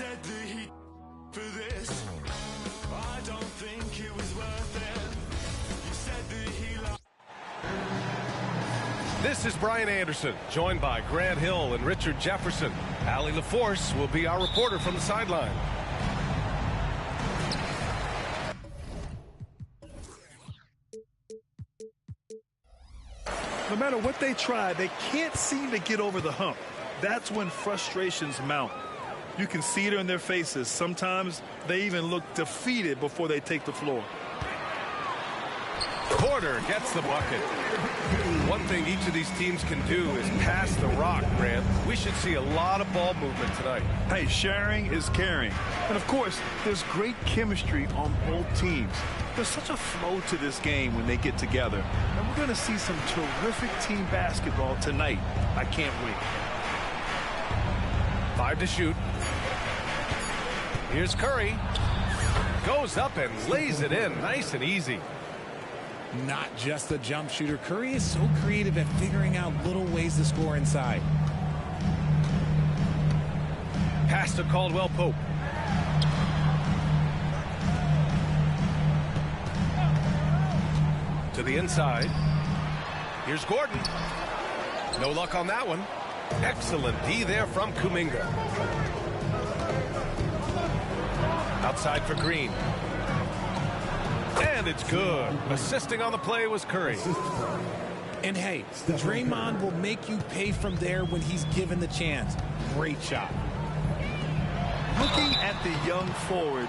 said that he for this. I don't think it was worth it. You said that he loved. This is Brian Anderson, joined by Grant Hill and Richard Jefferson. Allie LaForce will be our reporter from the sideline. No matter what they try, they can't seem to get over the hump. That's when frustrations mount. You can see it in their faces. Sometimes they even look defeated before they take the floor. Porter gets the bucket. One thing each of these teams can do is pass the rock, Grant. We should see a lot of ball movement tonight. Hey, sharing is caring. And, of course, there's great chemistry on both teams. There's such a flow to this game when they get together. And we're going to see some terrific team basketball tonight. I can't wait. 5 to shoot. Here's Curry. Goes up and lays it in. Nice and easy. Not just a jump shooter. Curry is so creative at figuring out little ways to score inside. Pass to Caldwell Pope. To the inside. Here's Gordon. No luck on that one. Excellent D there from Kuminga. Outside for Green. And it's good. Assisting on the play was Curry. And hey, Draymond will make you pay from there when he's given the chance. Great shot. Looking at the young forward.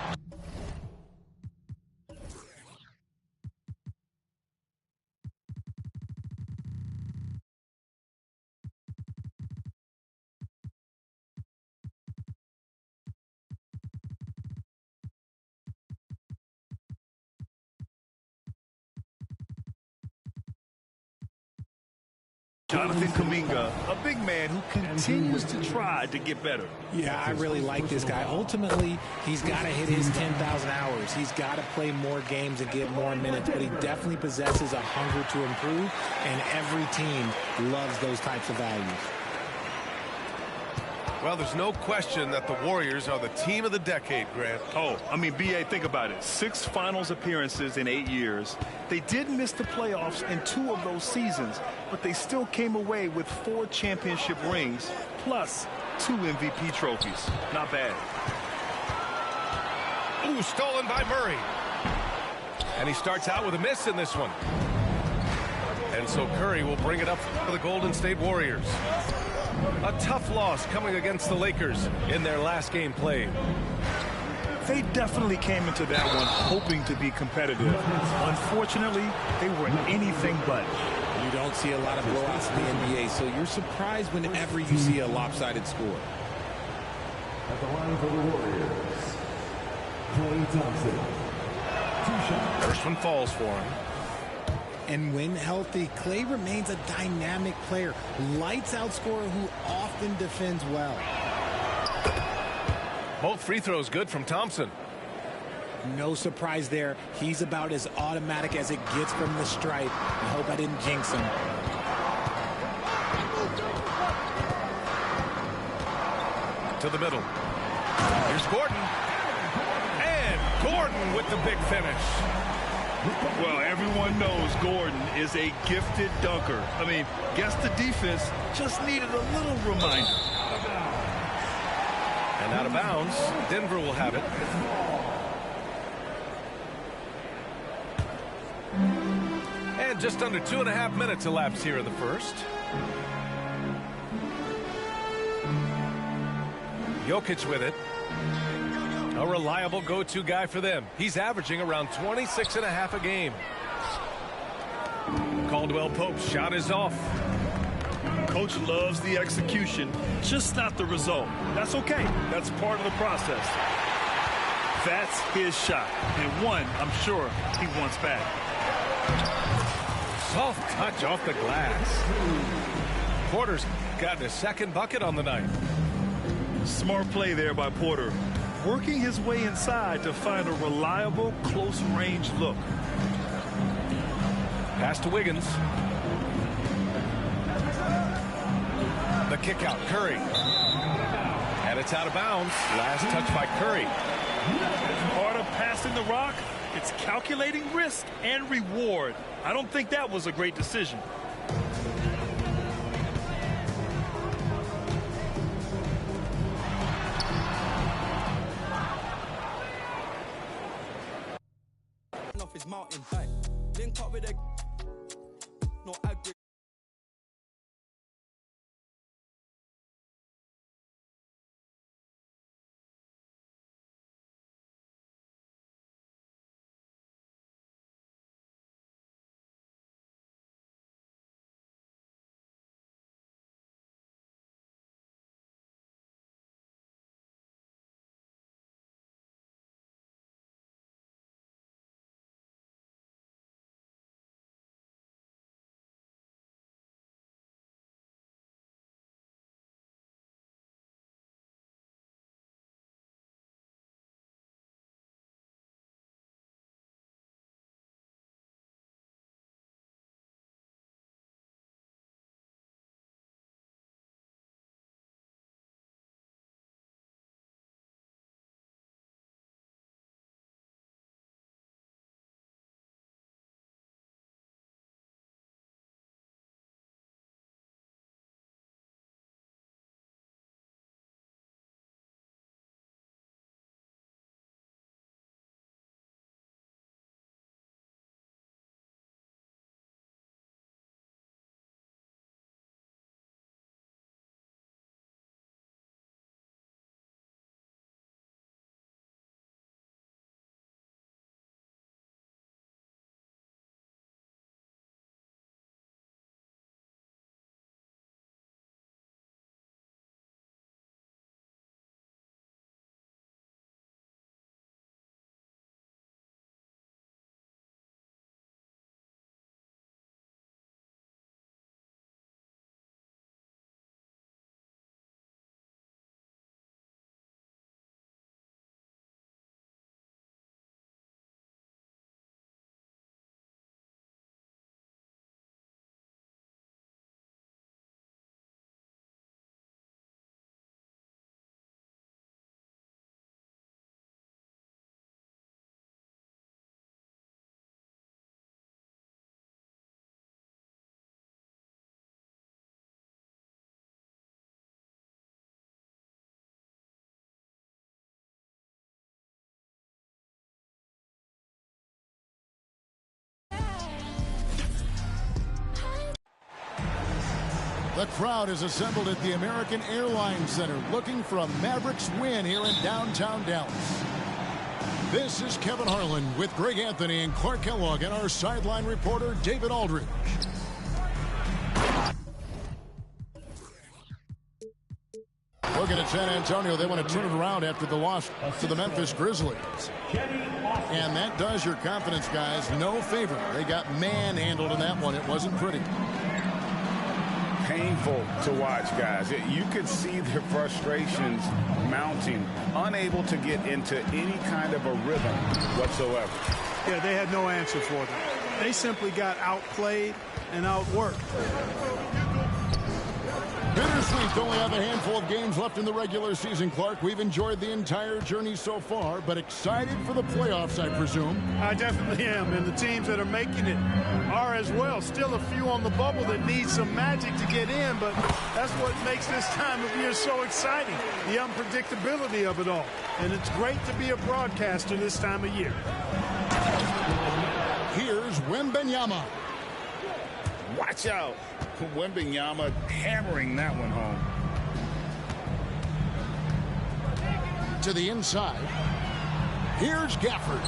Jonathan Kuminga, a big man who continues to try to get better. Yeah, I really like this guy. Ultimately, he's got to hit his 10,000 hours. He's got to play more games and get more minutes, but he definitely possesses a hunger to improve, and every team loves those types of values. Well, there's no question that the Warriors are the team of the decade, Grant. Oh, I mean, B.A., think about it. 6 finals appearances in 8 years. They did miss the playoffs in 2 of those seasons, but they still came away with 4 championship rings, plus 2 MVP trophies. Not bad. Ooh, stolen by Murray. And he starts out with a miss in this one. And so Curry will bring it up for the Golden State Warriors. A tough loss coming against the Lakers in their last game played. They definitely came into that one hoping to be competitive. Unfortunately, they were anything but. You don't see a lot of blowouts in the NBA, so you're surprised whenever you see a lopsided score. At the line for the Warriors, Klay Thompson. 2 shots. First one falls for him. And when healthy, Klay remains a dynamic player, lights-out scorer who often defends well. Both free throws good from Thompson. No surprise there. He's about as automatic as it gets from the stripe. I hope I didn't jinx him. To the middle. Here's Gordon. And Gordon with the big finish. Well, everyone knows Gordon is a gifted dunker. I mean, guess the defense just needed a little reminder. And out of bounds, Denver will have it. And just under 2.5 minutes elapsed here in the first. Jokic with it. A reliable go-to guy for them. He's averaging around 26.5 a game. Caldwell Pope's shot is off. Coach loves the execution, just not the result. That's okay. That's part of the process. That's his shot, and one I'm sure he wants back. Soft touch off the glass. Porter's gotten his second bucket on the night. Smart play there by Porter, working his way inside to find a reliable close-range look. Pass to Wiggins. The kick out, Curry. And it's out of bounds. Last touch by Curry. Part of passing the rock, it's calculating risk and reward. I don't think that was a great decision. Off his mountain, link up with a no agree. The crowd is assembled at the American Airlines Center looking for a Mavericks win here in downtown Dallas. This is Kevin Harlan with Greg Anthony and Clark Kellogg and our sideline reporter David Aldridge. Looking at San Antonio, they want to turn it around after the loss to the Memphis Grizzlies. And that does your confidence, guys, no favor. They got manhandled in that one. It wasn't pretty. Painful to watch, guys. You could see their frustrations mounting, unable to get into any kind of a rhythm whatsoever. Yeah, they had no answer for them. They simply got outplayed and outworked. Bittersweet. Only have a handful of games left in the regular season, Clark. We've enjoyed the entire journey so far, but excited for the playoffs, I presume. I definitely am, and the teams that are making it are as well. Still a few on the bubble that need some magic to get in, but that's what makes this time of year so exciting, the unpredictability of it all. And it's great to be a broadcaster this time of year. Here's Wembanyama. Watch out. Wembanyama hammering that one home. To the inside. Here's Gafford.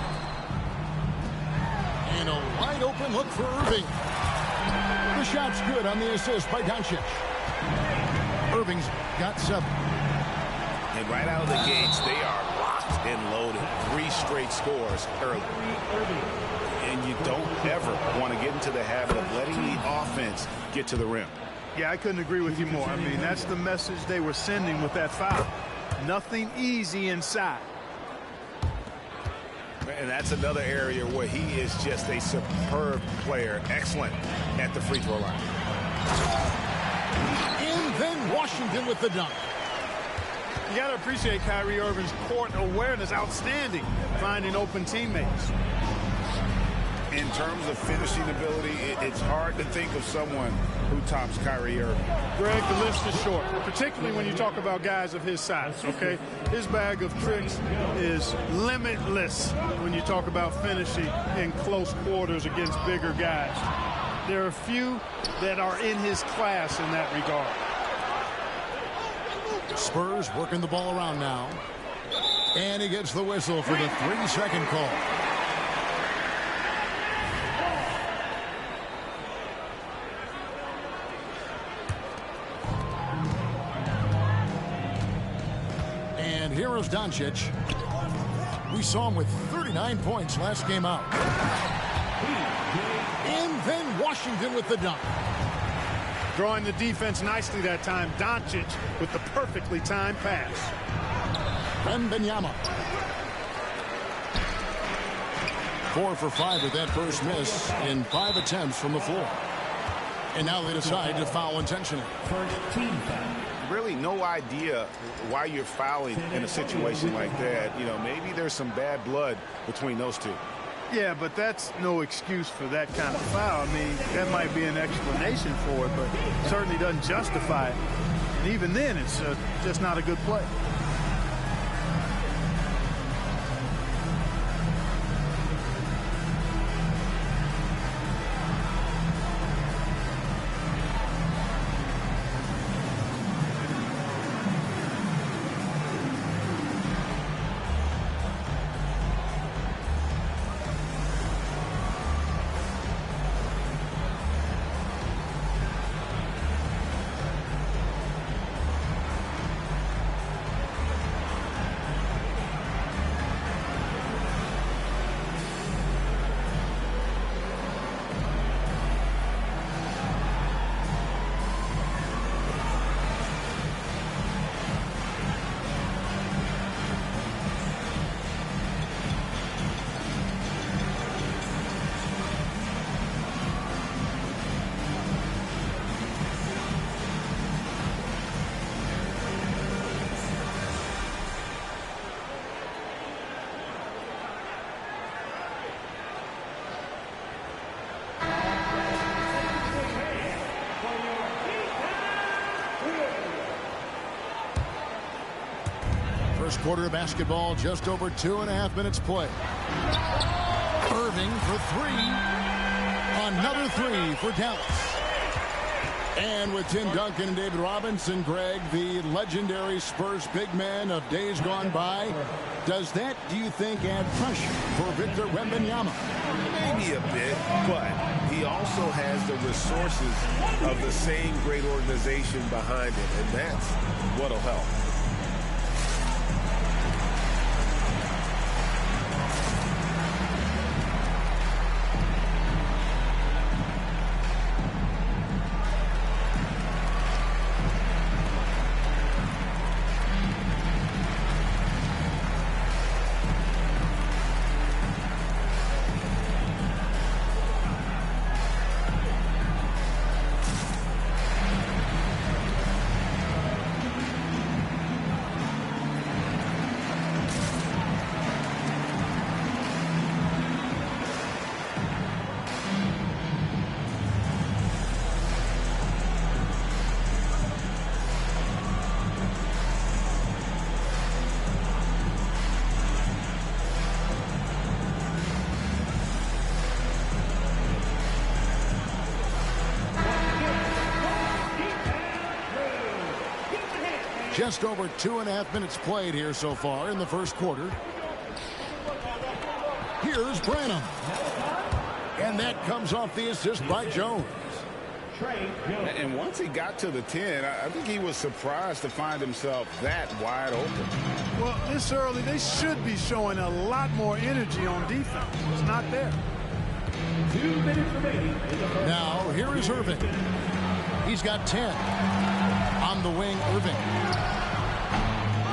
And a wide open look for Irving. The shot's good on the assist by Doncic. Irving's got 7. And right out of the gates, they are locked and loaded. 3 straight scores early. And you don't ever want to get into the habit of letting the offense get to the rim. Yeah, I couldn't agree with you more. I mean, that's the message they were sending with that foul. Nothing easy inside. And that's another area where he is just a superb player. Excellent at the free throw line. And then Washington with the dunk. You got to appreciate Kyrie Irving's court awareness, outstanding, finding open teammates. In terms of finishing ability, it's hard to think of someone who tops Kyrie Irving. Greg, the list is short, particularly when you talk about guys of his size, okay? His bag of tricks is limitless when you talk about finishing in close quarters against bigger guys. There are a few that are in his class in that regard. Spurs working the ball around now. And he gets the whistle for the 3-second call. And here is Doncic. We saw him with 39 points last game out. And then Washington with the dunk. Drawing the defense nicely that time. Doncic with the perfectly timed pass. Wembanyama. 4 for 5 with that first miss in 5 attempts from the floor. And now they decide to foul intentionally. First team foul. Really no idea why you're fouling in a situation like that. You know, maybe there's some bad blood between those two. Yeah, but that's no excuse for that kind of foul. I mean, that might be an explanation for it, but it certainly doesn't justify it. And even then, it's just not a good play. First quarter of basketball, just over 2.5 minutes play. Irving for 3. Another 3 for Dallas. And with Tim Duncan and David Robinson, Greg, the legendary Spurs big man of days gone by, does that, do you think, add pressure for Victor Wembanyama? Maybe a bit, but he also has the resources of the same great organization behind him, and that's what'll help. Just over 2.5 minutes played here so far in the first quarter. Here's Branham. And that comes off the assist by Jones. And once he got to the 10, I think he was surprised to find himself that wide open. Well, this early, they should be showing a lot more energy on defense. It's not there. 2 minutes remaining. Now, here is Irving. He's got 10. On the wing, Irving.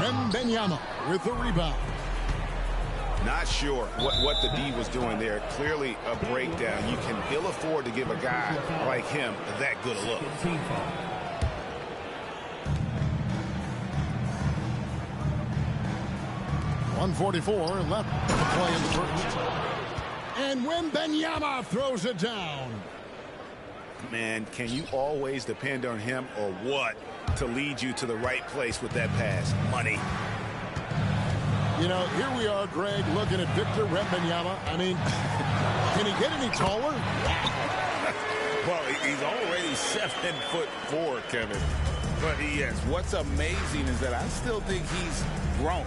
Wembanyama with the rebound. Not sure what the D was doing there. Clearly a breakdown. You can ill afford to give a guy like him that good a look. 1:44 left to play in the first. And Wembanyama throws it down. Man, can you always depend on him or what to lead you to the right place with that pass? Money. You know, here we are, Greg, looking at Victor Wembanyama. I mean, can he get any taller? Well, he's already 7'4", Kevin. But yes, what's amazing is that I still think he's grown,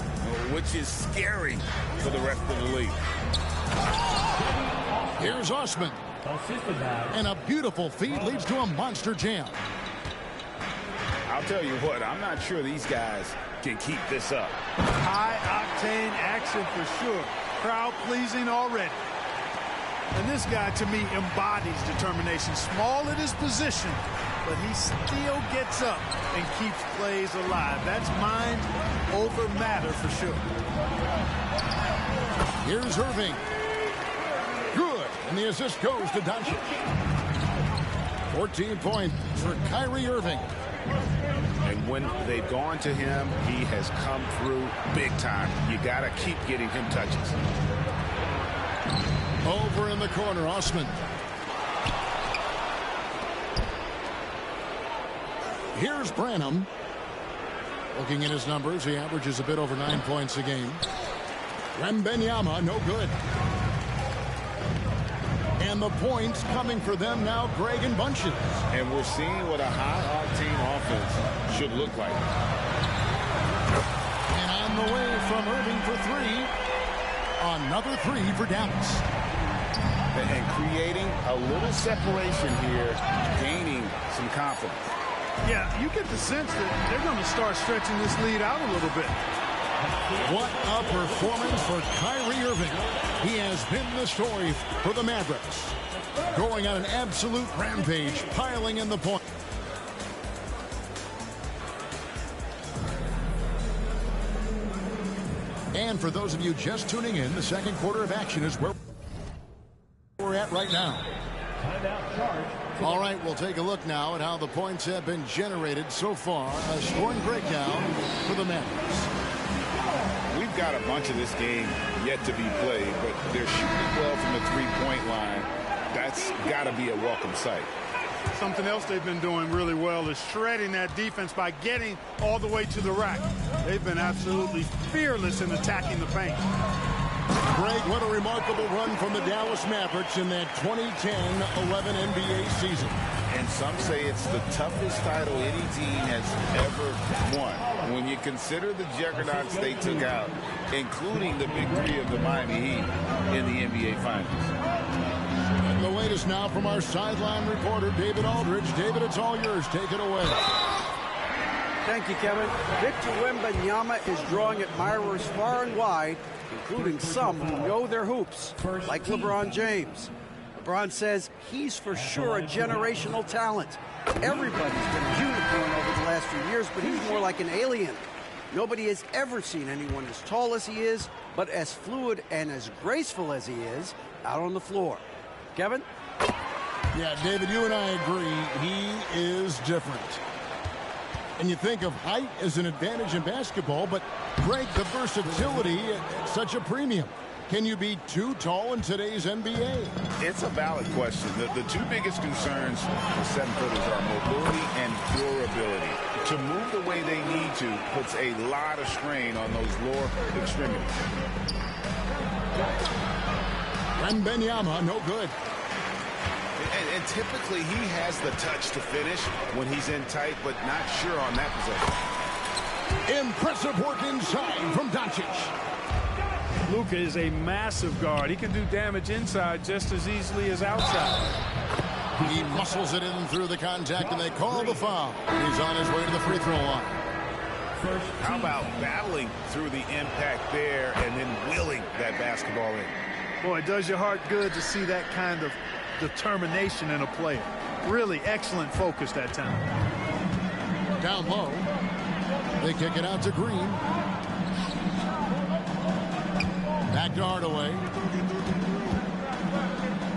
which is scary for the rest of the league. Here's Osman. And a beautiful feed leads to a monster jam. I'll tell you what, I'm not sure these guys can keep this up. High-octane action for sure. Crowd-pleasing already. And this guy, to me, embodies determination. Small at his position, but he still gets up and keeps plays alive. That's mind over matter for sure. Here's Irving. Good. And the assist goes to Doncic. 14 points for Kyrie Irving. And when they've gone to him, he has come through big time. You got to keep getting him touches. Over in the corner, Osman. Here's Branham. Looking at his numbers, he averages a bit over 9 points a game. Wembanyama, no good. And the points coming for them now, Greg, in bunches. And we're seeing what a high-octane offense should look like. And on the way from Irving for three. Another three for Dallas. And creating a little separation here, gaining some confidence. Yeah, you get the sense that they're going to start stretching this lead out a little bit. What a performance for Kyrie Irving. He has been the story for the Mavericks. Going on an absolute rampage, piling in the point. And for those of you just tuning in, the second quarter of action is where we're at right now. All right, we'll take a look now at how the points have been generated so far. A scoring breakdown for the Mavericks. We've got a bunch of this game yet to be played, but they're shooting well from the three-point line. That's got to be a welcome sight. Something else they've been doing really well is shredding that defense by getting all the way to the rack. They've been absolutely fearless in attacking the paint. Greg, what a remarkable run from the Dallas Mavericks in that 2010-11 NBA season. And some say it's the toughest title any team has ever won. When you consider the juggernauts they took out, including the big three of the Miami Heat in the NBA Finals. And the latest now from our sideline reporter, David Aldridge. David, it's all yours. Take it away. Thank you, Kevin. Victor Wembanyama is drawing admirers far and wide, including some who know their hoops, like LeBron James. LeBron says he's for sure a generational talent. Everybody's been a unicorn over the last few years, but he's more like an alien. Nobody has ever seen anyone as tall as he is, but as fluid and as graceful as he is out on the floor. Kevin? Yeah, David, you and I agree. He is different. And you think of height as an advantage in basketball, but Greg, the versatility at such a premium. Can you be too tall in today's NBA? It's a valid question. The two biggest concerns for seven-footers are mobility and durability. To move the way they need to puts a lot of strain on those lower extremities. Wembanyama, no good. And typically he has the touch to finish when he's in tight, but not sure on that possession. Impressive work inside from Doncic. Luka is a massive guard. He can do damage inside just as easily as outside. He muscles it in through the contact, and they call the foul. He's on his way to the free throw line. How about battling through the impact there and then willing that basketball in? Boy, it does your heart good to see that kind of determination in a player. Really excellent focus that time. Down low. They kick it out to Green. Back to Hardaway.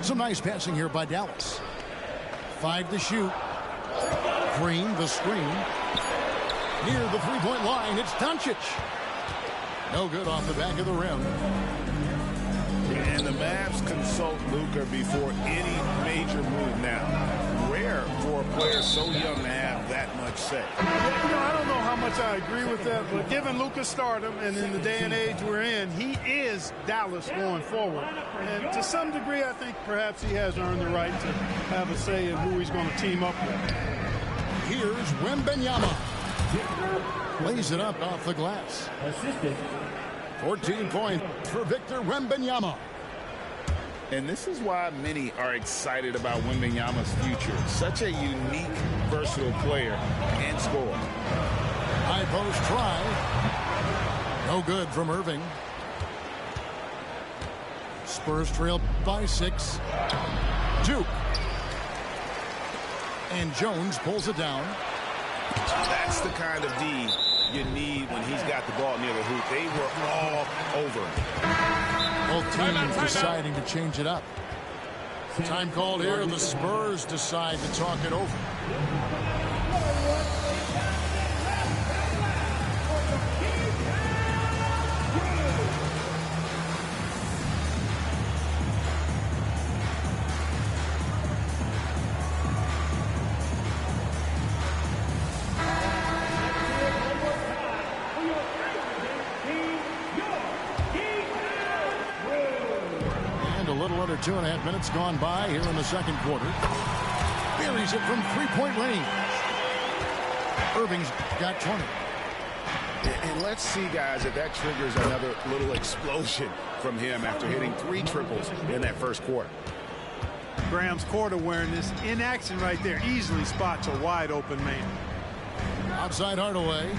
Some nice passing here by Dallas. 5 to shoot. Green, the screen. Near the three-point line, it's Doncic. No good off the back of the rim. And the Mavs consult Luka before any major move now. Rare for a player so young to have that much say. Yeah, I don't know how much I agree with that, but given Luka's stardom and in the day and age we're in, he is Dallas going forward. And to some degree, I think perhaps he has earned the right to have a say in who he's going to team up with. Here's Wembanyama. Lays it up off the glass. Assistant. 14 points for Victor Wembanyama. And this is why many are excited about Wembanyama's future. Such a unique, versatile player and scorer. High post try. No good from Irving. Spurs trail by 6. Duke. And Jones pulls it down. That's the kind of D you need when he's got the ball near the hoop. They were all over him. Both teams deciding to change it up. Time called here. The Spurs decide to talk it over. And a little under 2.5 minutes gone by here in the second quarter. Buries it from three-point range. Irving's got 20. And let's see, guys, if that triggers another little explosion from him after hitting 3 triples in that first quarter. Graham's court awareness in action right there easily spots a wide open man. Outside Hardaway.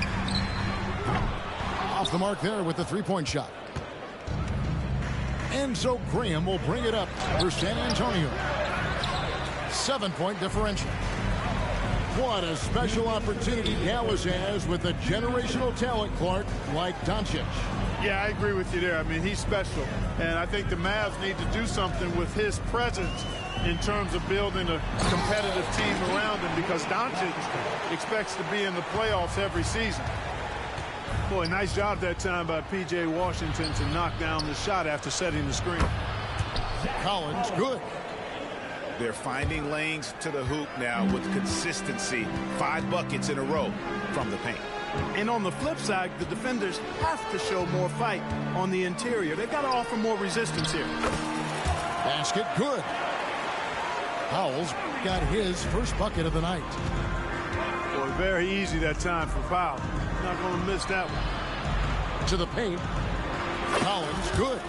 Off the mark there with the three-point shot. And so Graham will bring it up for San Antonio. 7-point differential. What a special opportunity Dallas has with a generational talent, Clark, like Doncic. Yeah, I agree with you there. I mean, he's special. And I think the Mavs need to do something with his presence in terms of building a competitive team around him, because Doncic expects to be in the playoffs every season. Boy, nice job that time by P.J. Washington to knock down the shot after setting the screen. Collins, good. They're finding lanes to the hoop now with consistency. 5 buckets in a row from the paint. And on the flip side, the defenders have to show more fight on the interior. They've got to offer more resistance here. Basket, good. Powell's got his first bucket of the night. Boy, very easy that time for Powell. Not going to miss that one. To the paint. Collins, good.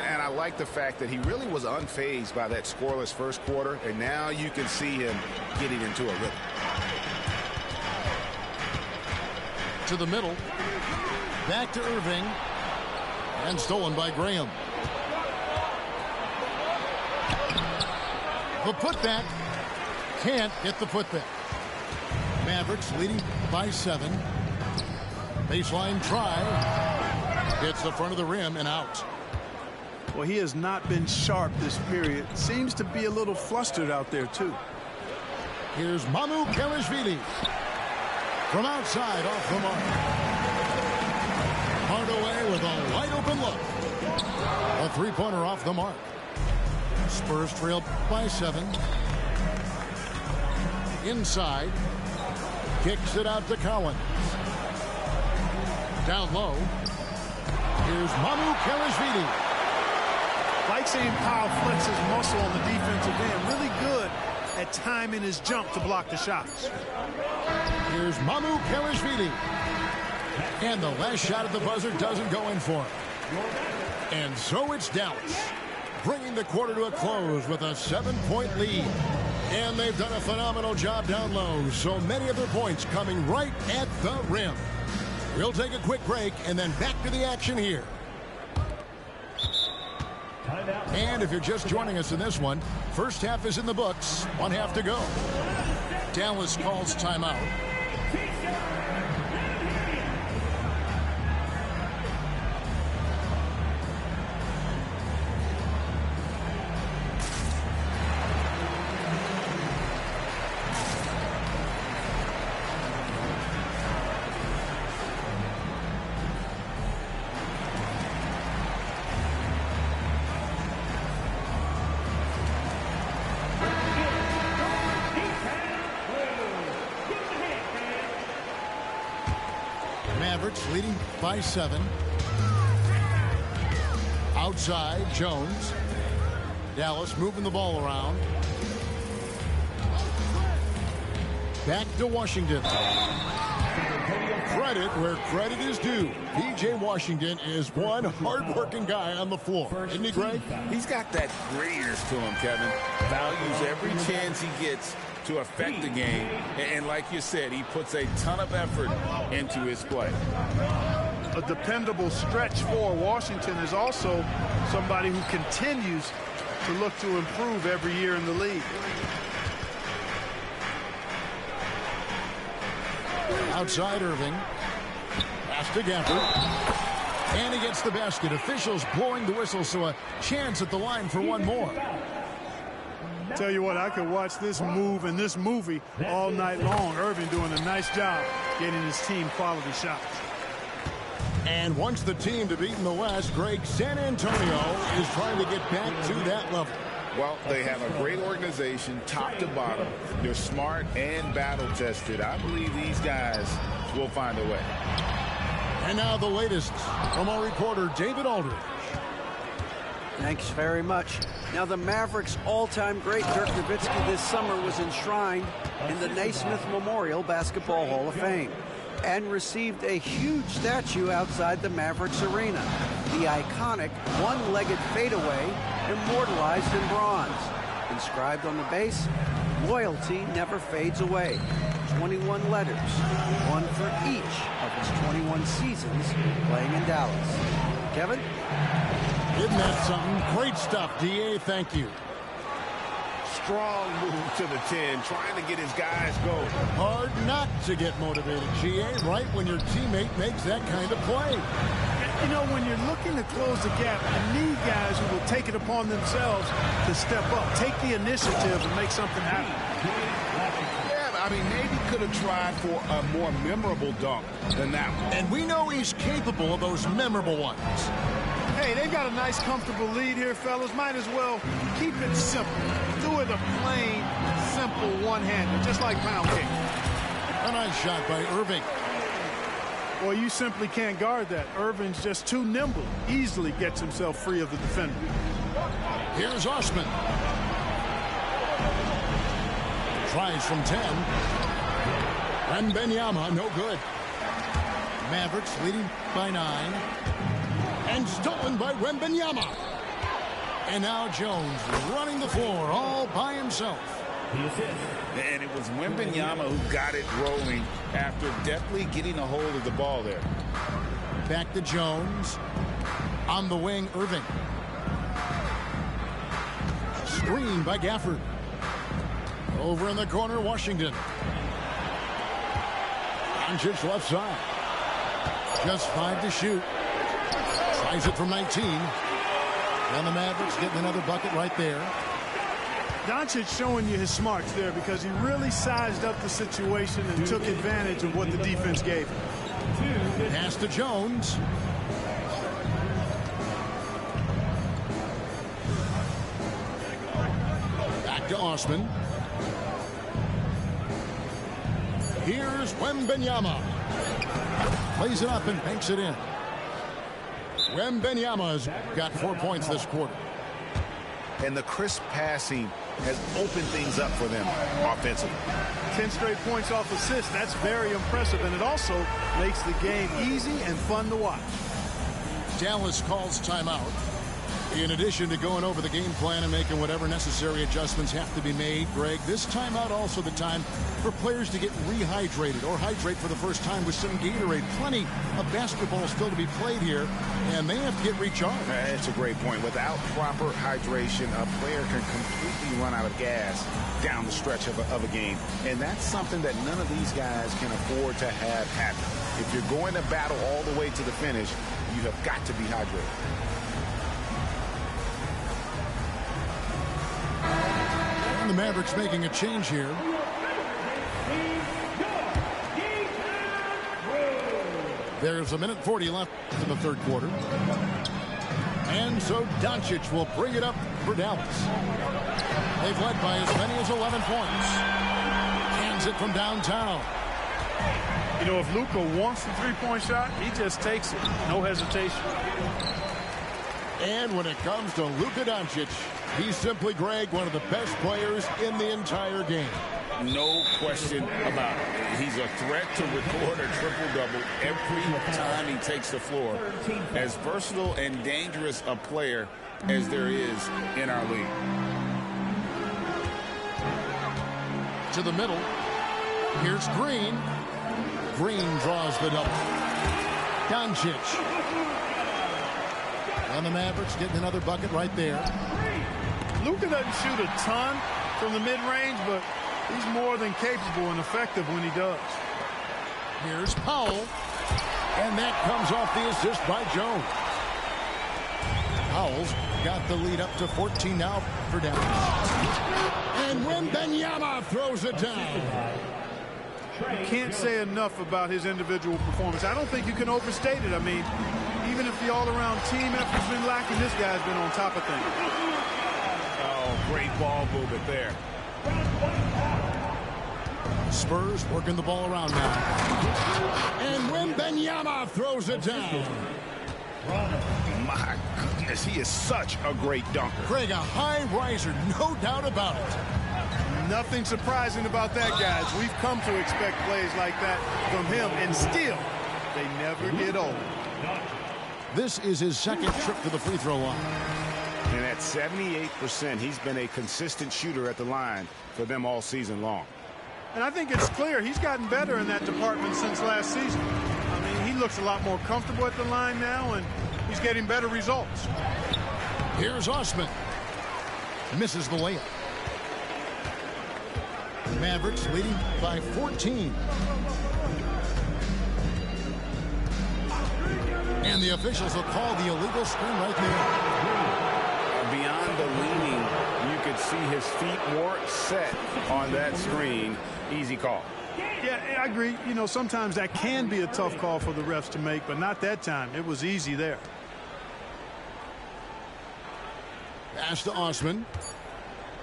And I like the fact that he really was unfazed by that scoreless first quarter, and now you can see him getting into a rhythm. To the middle. Back to Irving. And stolen by Graham. The putback. Can't get the putback. Mavericks leading by 7. Baseline try. Hits the front of the rim and out. Well, he has not been sharp this period. Seems to be a little flustered out there, too. Here's Mamu Kelishvili. From outside off the mark. Hardaway with a wide open look. A three-pointer off the mark. Spurs trail by 7. Inside. Kicks it out to Collins. Down low. Here's Mamu Kelishvili. Like seeing Powell flex his muscle on the defensive end. Really good at timing his jump to block the shots. Here's Mamu Kelishvili. And the last shot at the buzzer doesn't go in for him. And so it's Dallas, bringing the quarter to a close with a 7-point lead. And they've done a phenomenal job down low. So many of their points coming right at the rim. We'll take a quick break and then back to the action here. And if you're just joining us in this one, first half is in the books. 1 half to go. Dallas calls timeout. Mavericks leading by 7. Outside, Jones. Dallas moving the ball around. Back to Washington. Credit where credit is due. P.J. Washington is one hard-working guy on the floor. Isn't he, Greg? He's got that grittiness to him, Kevin. Values every chance he gets to affect the game. And like you said, he puts a ton of effort into his play. A dependable stretch for Washington is also somebody who continues to look to improve every year in the league. Outside Irving. Pass to Gafford. And he gets the basket. Officials blowing the whistle, so a chance at the line for one more. Tell you what, I could watch this move and this movie all night long. Irving doing a nice job getting his team quality shots. And once the team to beat in the West, Greg, San Antonio is trying to get back to that level. Well, they have a great organization, top to bottom. They're smart and battle-tested. I believe these guys will find a way. And now the latest from our reporter, David Aldridge. Thanks very much. Now, the Mavericks' all-time great Dirk Nowitzki this summer was enshrined in the Naismith Memorial Basketball Hall of Fame and received a huge statue outside the Mavericks arena. The iconic one-legged fadeaway immortalized in bronze. Inscribed on the base, loyalty never fades away. 21 letters, one for each of his 21 seasons playing in Dallas. Kevin? Isn't that something? Great stuff, D.A. Thank you. Strong move to the 10, trying to get his guys going. Hard not to get motivated, G.A., right when your teammate makes that kind of play. You know, when you're looking to close the gap, you need guys who will take it upon themselves to step up, take the initiative and make something happen. Yeah, I mean, maybe could have tried for a more memorable dunk than that one. And we know he's capable of those memorable ones. Hey, they've got a nice, comfortable lead here, fellas. Might as well keep it simple. Do it a plain, simple one-hander, just like pound cake. A nice shot by Irving. Well, you simply can't guard that. Irving's just too nimble. Easily gets himself free of the defender. Here's Osman. Tries from 10. And Wembanyama, no good. Mavericks leading by 9. And stolen by Wembanyama. And now Jones running the floor all by himself. And it was Wembanyama who got it rolling after deftly getting a hold of the ball there. Back to Jones. On the wing, Irving. Screen by Gafford. Over in the corner, Washington. Markcesz left side. Just 5 to shoot. Tries it from 19. And the Mavericks getting another bucket right there. Doncic showing you his smarts there because he really sized up the situation and took advantage of what the defense gave him. Pass to Jones. Back to Osman. Here's Wembanyama. Plays it up and banks it in. Wembanyama's got 4 points this quarter. And the crisp passing has opened things up for them offensively. 10 straight points off assists. That's very impressive, and it also makes the game easy and fun to watch. Dallas calls timeout. In addition to going over the game plan and making whatever necessary adjustments have to be made, Greg, this timeout also the time for players to get rehydrated or hydrate for the first time with some Gatorade. Plenty of basketball still to be played here, and they have to get recharged. That's a great point. Without proper hydration, a player can completely run out of gas down the stretch of a game, and that's something that none of these guys can afford to have happen. If you're going to battle all the way to the finish, you have got to be hydrated. And the Mavericks making a change here. There's 1:40 left in the third quarter. And so Doncic will bring it up for Dallas. They've led by as many as 11 points. Hands it from downtown. You know, if Luka wants the three-point shot, he just takes it. No hesitation. And when it comes to Luka Doncic, he's simply, Greg, one of the best players in the entire game. No question about it. He's a threat to record a triple-double every time he takes the floor. As versatile and dangerous a player as there is in our league. To the middle. Here's Green. Green draws the double. Doncic. And the Mavericks getting another bucket right there. Luka doesn't shoot a ton from the mid-range, but he's more than capable and effective when he does. Here's Powell. And that comes off the assist by Jones. Powell's got the lead up to 14 now for Dallas. And Wembanyama throws it down. You can't say enough about his individual performance. I don't think you can overstate it. I mean, even if the all-around team effort's been lacking, this guy's been on top of things. Oh, great ball movement there. Spurs working the ball around now. And Wembanyama throws it down. My goodness, he is such a great dunker. Greg, a high riser, no doubt about it. Nothing surprising about that, guys. We've come to expect plays like that from him, and still, they never get old. This is his second trip to the free throw line. And at 78%, he's been a consistent shooter at the line for them all season long. And I think it's clear he's gotten better in that department since last season. I mean, he looks a lot more comfortable at the line now, and he's getting better results. Here's Osman. Misses the layup. Mavericks leading by 14. And the officials will call the illegal screen right there. Beyond the leaning, you could see his feet weren't set on that screen. Easy call. Yeah, I agree. You know, sometimes that can be a tough call for the refs to make, but not that time. It was easy there. Pass to Osman.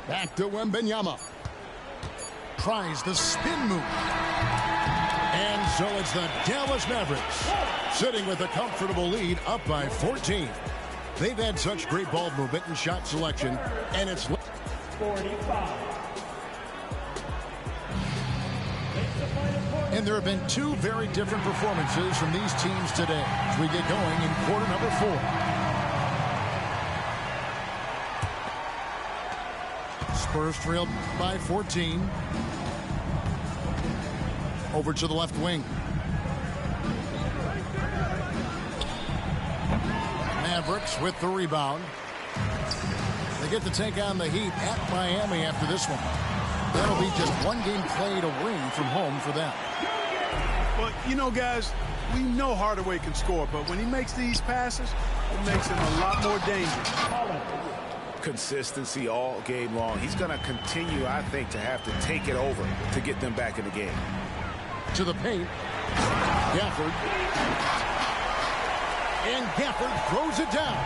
Back to Wembanyama. Tries the spin move. And so it's the Dallas Mavericks sitting with a comfortable lead up by 14. They've had such great ball movement and shot selection, and it's 45. And there have been two very different performances from these teams today as we get going in quarter number 4. Spurs trailed by 14. Over to the left wing. Mavericks with the rebound. They get to take on the Heat at Miami after this one. That'll be just one game played away from home for them. Well, you know, guys, we know Hardaway can score, but when he makes these passes, it makes him a lot more dangerous. Consistency all game long. He's going to continue, I think, to have to take it over to get them back in the game. To the paint. Gafford. And Gafford throws it down.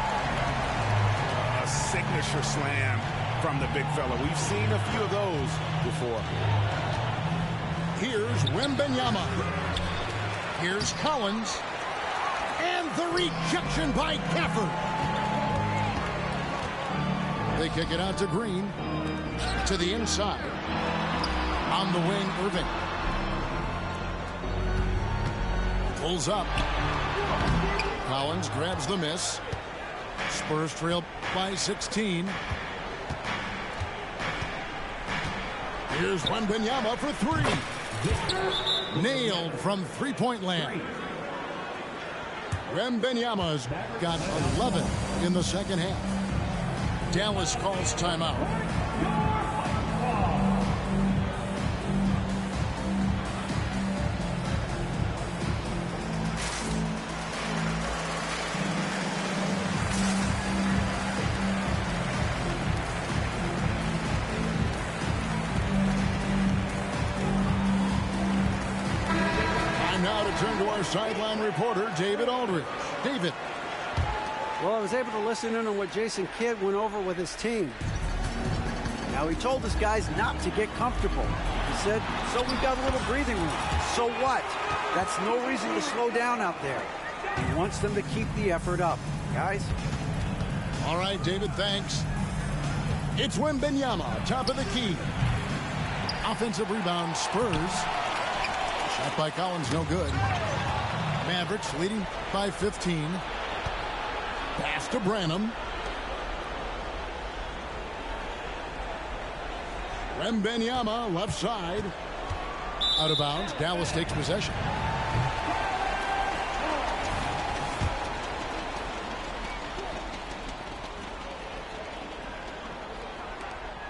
A signature slam from the big fella. We've seen a few of those before. Here's Wembanyama. Here's Collins. And the rejection by Gafford. They kick it out to Green. To the inside. On the wing, Irving. Pulls up. Collins grabs the miss. Spurs trail by 16. Here's Wembanyama for three. Nailed from three-point land. Wembanyama's got 11 in the second half. Dallas calls timeout. Turn to our sideline reporter, David Aldridge. David. Well, I was able to listen in on what Jason Kidd went over with his team. Now, he told his guys not to get comfortable. He said, so we've got a little breathing room. So what? That's no reason to slow down out there. He wants them to keep the effort up. Guys? All right, David, thanks. It's Wembanyama, top of the key. Offensive rebound, Spurs. Shot by Collins, no good. Mavericks leading by 15. Pass to Branham. Wembanyama, left side. Out of bounds. Dallas takes possession.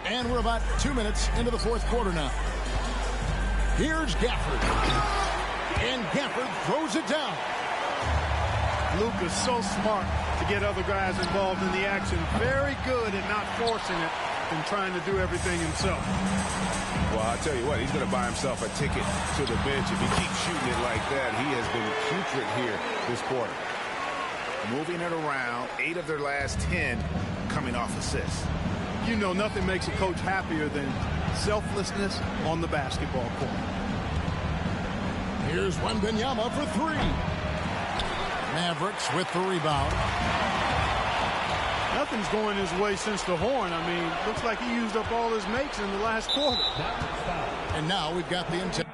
And we're about 2 minutes into the fourth quarter now. Here's Gafford. And Gafford throws it down. Luka's so smart to get other guys involved in the action. Very good at not forcing it and trying to do everything himself. Well, I'll tell you what, he's going to buy himself a ticket to the bench. If he keeps shooting it like that, he has been putrid here this quarter. Moving it around, 8 of their last 10 coming off assists. You know, nothing makes a coach happier than selflessness on the basketball court. Here's Wembanyama for 3. Mavericks with the rebound. Nothing's going his way since the horn. I mean, looks like he used up all his makes in the last quarter. And now we've got the intent.